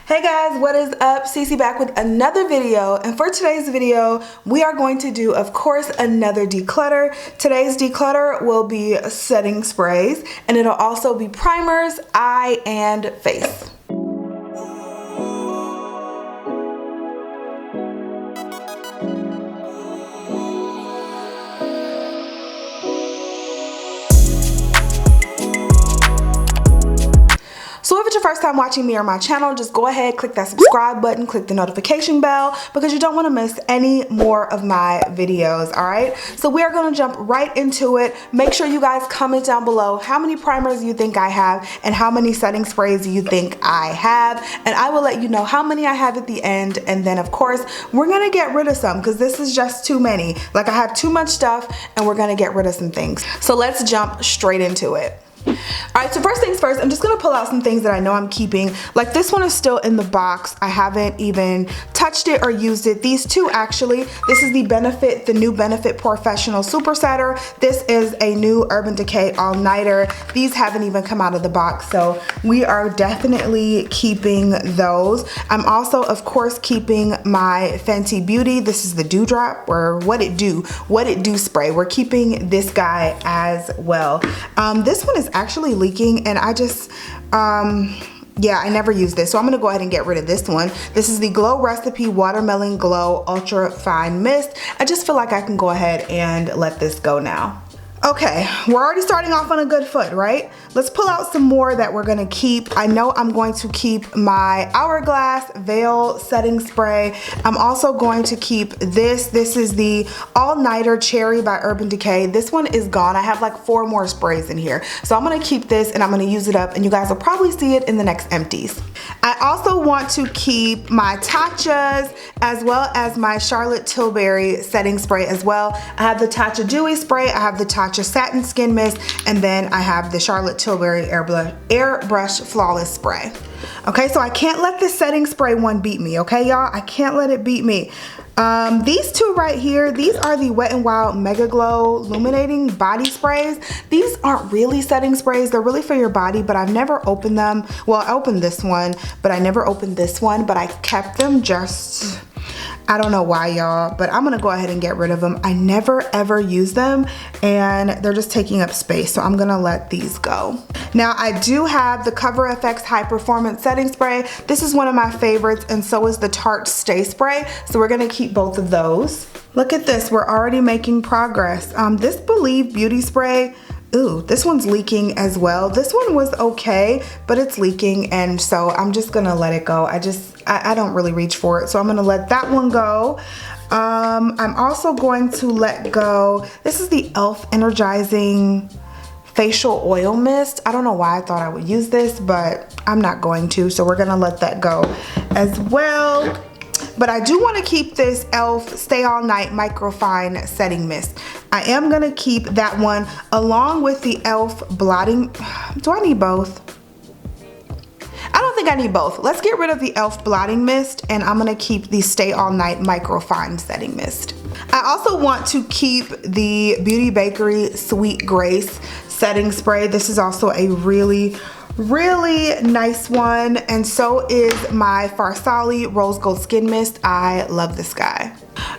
Hey guys, what is up? Cece back with another video, and for today's video we are going to do, of course, another declutter. Today's declutter will be setting sprays, and it'll also be primers, eye, and face. So if it's your first time watching me or my channel, just go ahead, click that subscribe button, click the notification bell, because you don't want to miss any more of my videos, all right? So we are going to jump right into it. Make sure you guys comment down below how many primers you think I have and how many setting sprays you think I have, and I will let you know how many I have at the end. And then of course we're going to get rid of some because this is just too many. Like, I have too much stuff and we're going to get rid of some things. So let's jump straight into it. Alright, so first things first, I'm just going to pull out some things that I know I'm keeping. Like, this one is still in the box. I haven't even touched it or used it. These two, actually. This is the new Benefit Professional Super Setter. This is a new Urban Decay All-Nighter. These haven't even come out of the box, so we are definitely keeping those. I'm also, of course, keeping my Fenty Beauty. This is the Dewdrop, or What It Do spray. We're keeping this guy as well. This one is actually leaking, and I just yeah, I never use this, so I'm gonna go ahead and get rid of this one. This is the Glow Recipe Watermelon Glow Ultra Fine Mist. I just feel like I can go ahead and let this go now. Okay, we're already starting off on a good foot, right? Let's pull out some more that we're gonna keep. I know I'm going to keep my Hourglass Veil Setting Spray. I'm also going to keep this. This is the All-Nighter Cherry by Urban Decay. This one is gone. I have like 4 more sprays in here. So I'm gonna keep this and I'm gonna use it up, and you guys will probably see it in the next empties. I also want to keep my Tatchas as well as my Charlotte Tilbury setting spray as well. I have the Tatcha Dewy Spray, I have the Tatcha Satin Skin Mist, and then I have the Charlotte Tilbury Airbrush Flawless Spray. Okay, so I can't let this setting spray one beat me, okay y'all? I can't let it beat me. These two right here, these are the Wet n Wild Mega Glow Illuminating Body Sprays. These aren't really setting sprays, they're really for your body, but I've never opened them. Well, I opened this one, but I never opened this one, but I kept them just, I don't know why, y'all, but I'm gonna go ahead and get rid of them. I never ever use them, and they're just taking up space, so I'm gonna let these go. Now, I do have the Cover FX High Performance Setting Spray. This is one of my favorites, and so is the Tarte Stay Spray, so we're gonna keep both of those. Look at this, we're already making progress. This Believe Beauty Spray, ooh, this one's leaking as well. This one was okay, but it's leaking, and so I'm just gonna let it go. I don't really reach for it, so I'm gonna let that one go. I'm also going to let go, this is the e.l.f. Energizing Facial Oil Mist. I don't know why I thought I would use this, but I'm not going to, so we're gonna let that go as well. But I do want to keep this e.l.f. Stay All Night Microfine Setting Mist. I am gonna keep that one along with the e.l.f. Blotting. Do I need both? I don't think I need both. Let's get rid of the e.l.f. Blotting Mist, and I'm gonna keep the Stay All Night Microfine Setting Mist. I also want to keep the Beauty Bakery Sweet Grace Setting Spray. This is also a really nice one, and so is my Farsali Rose Gold Skin Mist. I love this guy.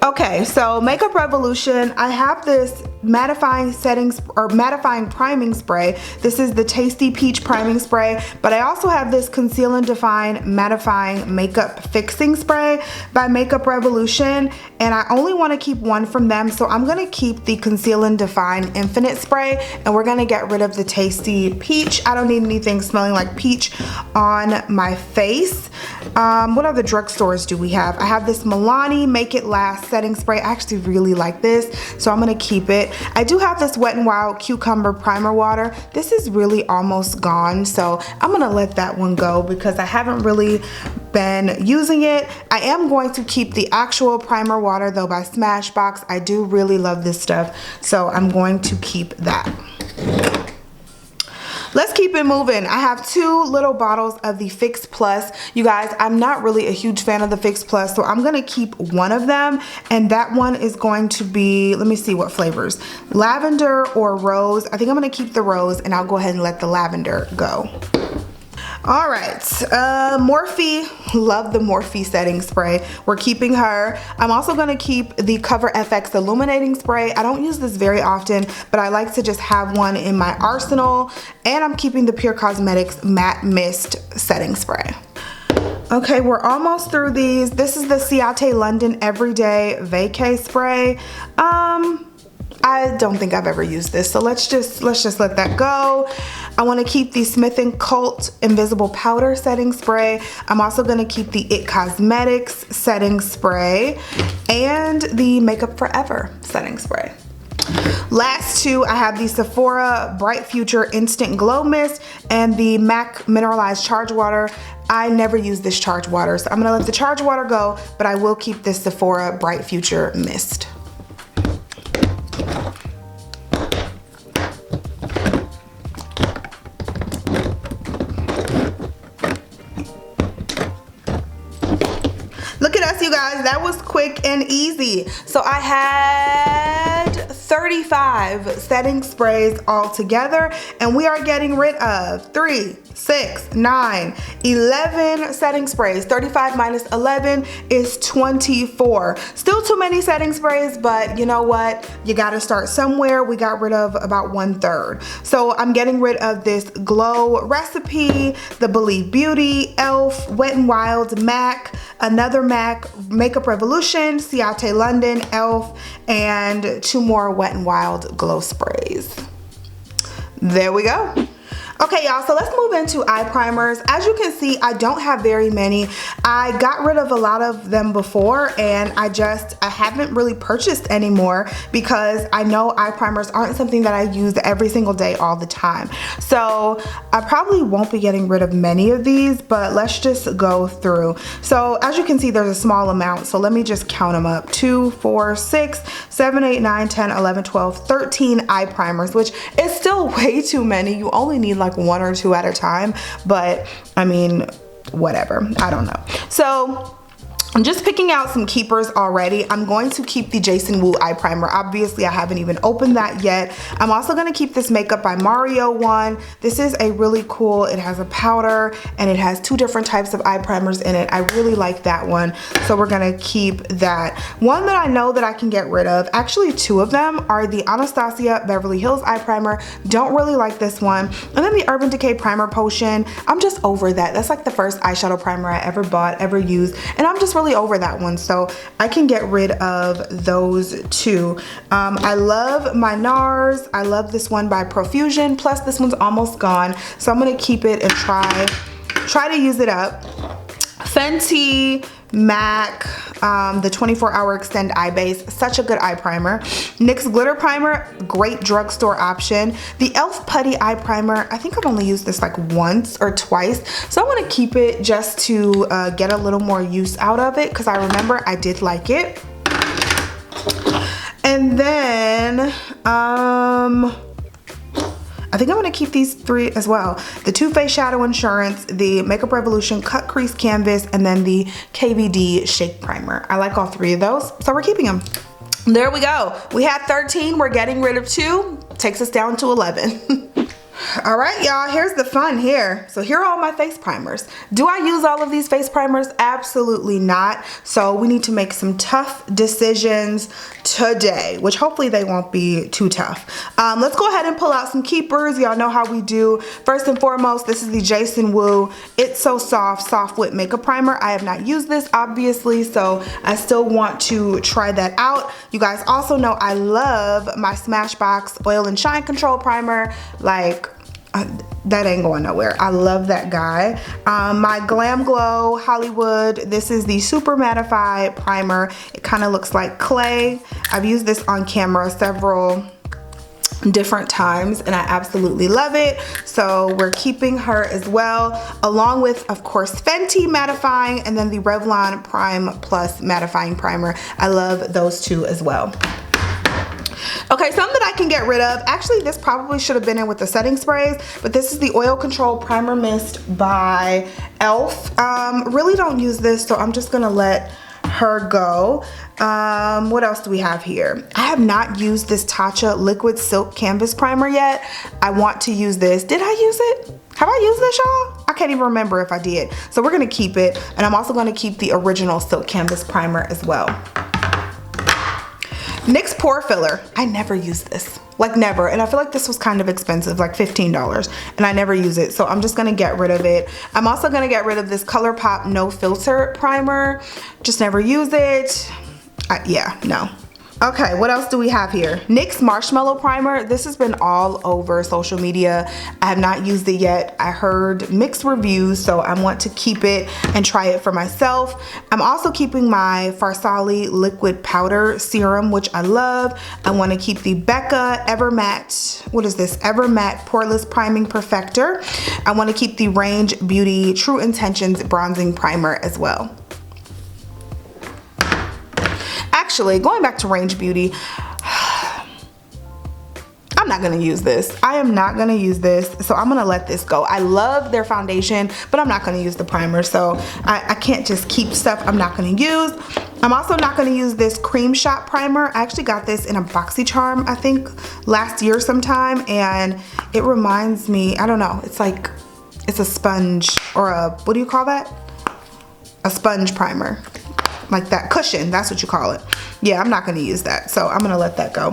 Okay, so Makeup Revolution, I have this mattifying priming spray. This is the Tasty Peach Priming Spray, but I also have this Conceal and Define Mattifying Makeup Fixing Spray by Makeup Revolution, and I only want to keep one from them, so I'm going to keep the Conceal and Define Infinite Spray, and we're going to get rid of the Tasty Peach. I don't need anything smelling like peach on my face. What other drugstores do we have? I have this Milani Make It Last Setting Spray. I actually really like this, so I'm gonna keep it. I do have this Wet n Wild Cucumber Primer Water. This is really almost gone, so I'm gonna let that one go because I haven't really been using it. I am going to keep the actual primer water though by Smashbox. I do really love this stuff, so I'm going to keep that. Let's keep it moving. I have 2 little bottles of the Fix Plus. You guys, I'm not really a huge fan of the Fix Plus, so I'm gonna keep one of them, and that one is going to be, let me see what flavors. Lavender or rose. I think I'm gonna keep the rose, and I'll go ahead and let the lavender go. All right, Morphe, love the Morphe setting spray. We're keeping her. I'm also gonna keep the Cover FX illuminating spray. I don't use this very often, but I like to just have one in my arsenal. And I'm keeping the Pure Cosmetics Matte Mist setting spray. Okay, we're almost through these. This is the Ciate London Everyday Vacay Spray. I don't think I've ever used this, so let's just let that go. I want to keep the Smith & Cult Invisible Powder Setting Spray. I'm also going to keep the It Cosmetics Setting Spray and the Makeup Forever Setting Spray. Last two, I have the Sephora Bright Future Instant Glow Mist and the MAC Mineralized Charge Water. I never use this charge water, so I'm going to let the charge water go, but I will keep this Sephora Bright Future Mist. Look at us, you guys. That was quick and easy. So I had 35 setting sprays all together, and we are getting rid of 3, 6, 9, 11 setting sprays. 35 minus 11 is 24. Still too many setting sprays, but you know what? You gotta start somewhere. We got rid of about 1/3. So I'm getting rid of this Glow Recipe, the Believe Beauty, e.l.f., Wet n Wild, MAC, another MAC, Makeup Revolution, Ciate London, e.l.f., and 2 more Wet n Wild glow sprays. There we go. Okay, y'all, so let's move into eye primers. As you can see, I don't have very many. I got rid of a lot of them before, and I haven't really purchased anymore because I know eye primers aren't something that I use every single day all the time. So I probably won't be getting rid of many of these, but let's just go through. So as you can see, there's a small amount, so let me just count them up. 2, 4, 6, 7, 8, 9, 10, 11, 12, 13 eye primers, which is still way too many. You only need like 1 or 2 at a time, but I mean, whatever, I don't know. So I'm just picking out some keepers already. I'm going to keep the Jason Wu eye primer. Obviously, I haven't even opened that yet. I'm also going to keep this Makeup by Mario one. This is a really cool, it has a powder and it has 2 different types of eye primers in it. I really like that one, so we're going to keep that. One that I know that I can get rid of, actually 2 of them, are the Anastasia Beverly Hills eye primer. Don't really like this one. And then the Urban Decay Primer Potion. I'm just over that. That's like the first eyeshadow primer I ever bought, ever used, and I'm just really over that one, so I can get rid of those 2. I love my NARS. I love this one by Profusion, plus this one's almost gone, so I'm gonna keep it and try to use it up. Fenty MAC, the 24-hour Extend Eye Base, such a good eye primer. NYX Glitter Primer, great drugstore option. The e.l.f. Putty Eye Primer, I think I've only used this like once or twice, so I want to keep it just to get a little more use out of it, because I remember I did like it. And then I think I'm gonna keep these 3 as well. The Too Faced Shadow Insurance, the Makeup Revolution Cut Crease Canvas, and then the KVD Shake Primer. I like all 3 of those, so we're keeping them. There we go. We had 13, we're getting rid of 2. Takes us down to 11. All right, y'all, here's the fun here. So here are all my face primers. Do I use all of these face primers? Absolutely not. So we need to make some tough decisions today, which hopefully they won't be too tough. Let's go ahead and pull out some keepers. Y'all know how we do. First and foremost, this is the Jason Wu It's So Soft Whip Makeup Primer. I have not used this, obviously, so I still want to try that out. You guys also know I love my Smashbox Oil and Shine Control Primer. Like, that ain't going nowhere. I love that guy. My Glam Glow Hollywood, this is the Super Mattify Primer. It kind of looks like clay. I've used this on camera several different times and I absolutely love it, so we're keeping her as well, along with, of course, Fenty Mattifying and then the Revlon Prime Plus Mattifying Primer. I love those 2 as well. Okay, some that I can get rid of. Actually, this probably should have been in with the setting sprays, but this is the Oil Control Primer Mist by e.l.f. Really don't use this, so I'm just gonna let her go. What else do we have here? I have not used this Tatcha Liquid Silk Canvas Primer yet. I want to use this. Did I use it? Have I used this, y'all? I can't even remember if I did. So we're gonna keep it, and I'm also gonna keep the original Silk Canvas primer as well. NYX Pore Filler. I never use this, like never, and I feel like this was kind of expensive, like $15, and I never use it, so I'm just gonna get rid of it. I'm also gonna get rid of this ColourPop No Filter primer. Just never use it. Yeah, no. Okay, what else do we have here? NYX Marshmallow Primer. This has been all over social media. I have not used it yet. I heard mixed reviews, so I want to keep it and try it for myself. I'm also keeping my Farsali Liquid Powder Serum, which I love. I want to keep the Becca Evermatte, what is this? Evermatte Poreless Priming Perfector. I want to keep the Range Beauty True Intentions Bronzing Primer as well. Actually, going back to Range Beauty, I'm not gonna use this. I am not gonna use this, so I'm gonna let this go. I love their foundation, but I'm not gonna use the primer, so I can't just keep stuff I'm not gonna use. I'm also not gonna use this Cream Shot primer. I actually got this in a BoxyCharm, I think, last year sometime, and it reminds me, I don't know, it's like, it's a sponge, or a, what do you call that? A sponge primer. Like that cushion, that's what you call it. Yeah, I'm not gonna use that, so I'm gonna let that go.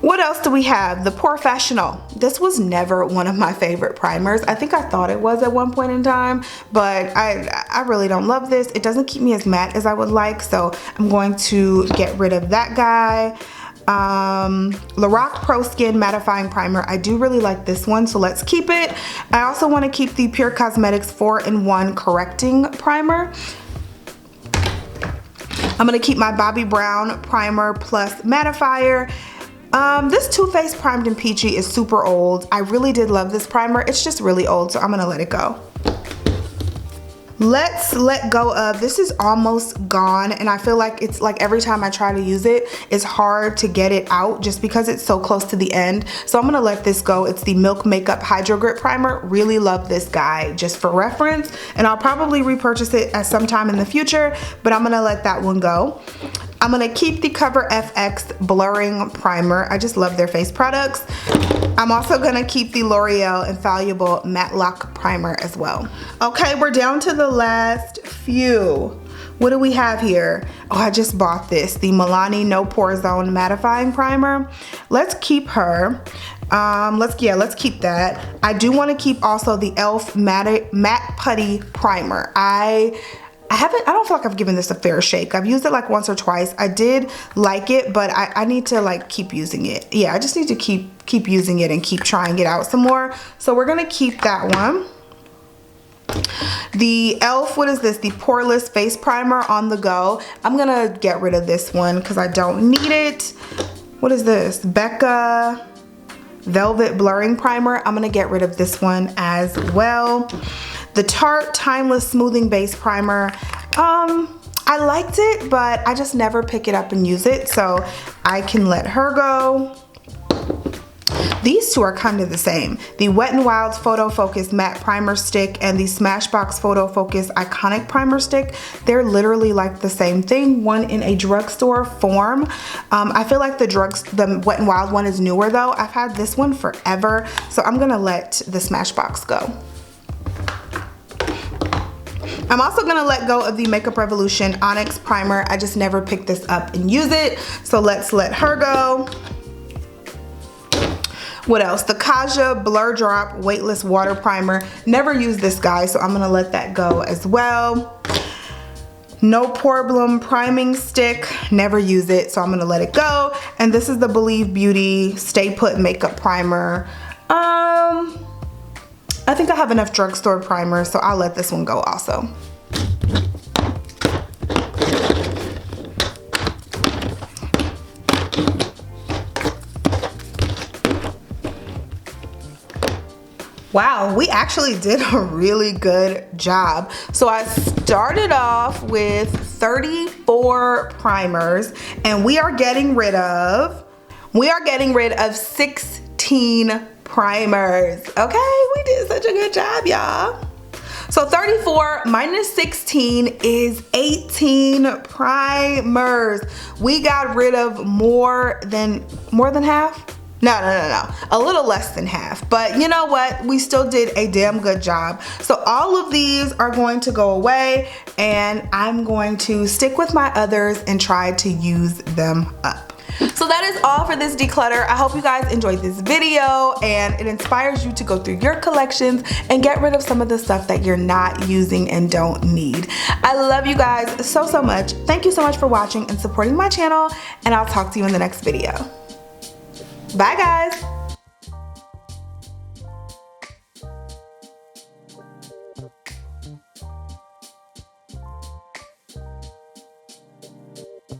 What else do we have? The Porefessional. This was never one of my favorite primers. I think I thought it was at one point in time, but I really don't love this. It doesn't keep me as matte as I would like, so I'm going to get rid of that guy. Lorac Pro Skin Mattifying Primer. I do really like this one, so let's keep it. I also want to keep the Pure Cosmetics 4-in-1 Correcting Primer. I'm gonna keep my Bobbi Brown Primer Plus Mattifier. This Too Faced Primed in Peachy is super old. I really did love this primer. It's just really old, so I'm gonna let it go. Let's let go of, this is almost gone, and I feel like it's like every time I try to use it, it's hard to get it out just because it's so close to the end. So I'm gonna let this go. It's the Milk Makeup Hydro Grip Primer. Really love this guy, just for reference, and I'll probably repurchase it at some time in the future, but I'm gonna let that one go. I'm gonna keep the Cover FX Blurring Primer. I just love their face products. I'm also gonna keep the L'Oreal Infallible Matte Lock Primer as well. Okay, we're down to the last few. What do we have here? Oh, I just bought this, the Milani No Pore Zone Mattifying Primer. Let's keep her. Let's keep that. I do want to keep also the e.l.f. Matte Putty Primer. I don't feel like I've given this a fair shake. I've used it like once or twice. I did like it, but I need to like keep using it. Yeah, I just need to keep using it and keep trying it out some more. So we're gonna keep that one. The e.l.f., what is this? The Poreless Face Primer On The Go. I'm gonna get rid of this one because I don't need it. What is this? Becca Velvet Blurring Primer. I'm gonna get rid of this one as well. The Tarte Timeless Smoothing Base Primer. I liked it, but I just never pick it up and use it, so I can let her go. These two are kind of the same. The Wet n Wild's Photo Focus Matte Primer Stick and the Smashbox Photo Focus Iconic Primer Stick. They're literally like the same thing, one in a drugstore form. I feel like the Wet n Wild one is newer though. I've had this one forever, so I'm gonna let the Smashbox go. I'm also gonna let go of the Makeup Revolution Onyx Primer. I just never picked this up and use it, so let's let her go. What else? The Kaja Blur Drop Weightless Water Primer. Never used this guy, so I'm gonna let that go as well. No Problem Priming Stick. Never use it, so I'm gonna let it go. And this is the Believe Beauty Stay Put Makeup Primer. I think I have enough drugstore primer, so I'll let this one go also. Wow, we actually did a really good job. So I started off with 34 primers, and we are getting rid of 16 primers. Okay, we did such a good job, y'all. So 34 minus 16 is 18 primers. We got rid of more than half. No. A little less than half. But you know what? We still did a damn good job. So all of these are going to go away and I'm going to stick with my others and try to use them up. So that is all for this declutter. I hope you guys enjoyed this video and it inspires you to go through your collections and get rid of some of the stuff that you're not using and don't need. I love you guys so much. Thank you so much for watching and supporting my channel, and I'll talk to you in the next video. Bye guys.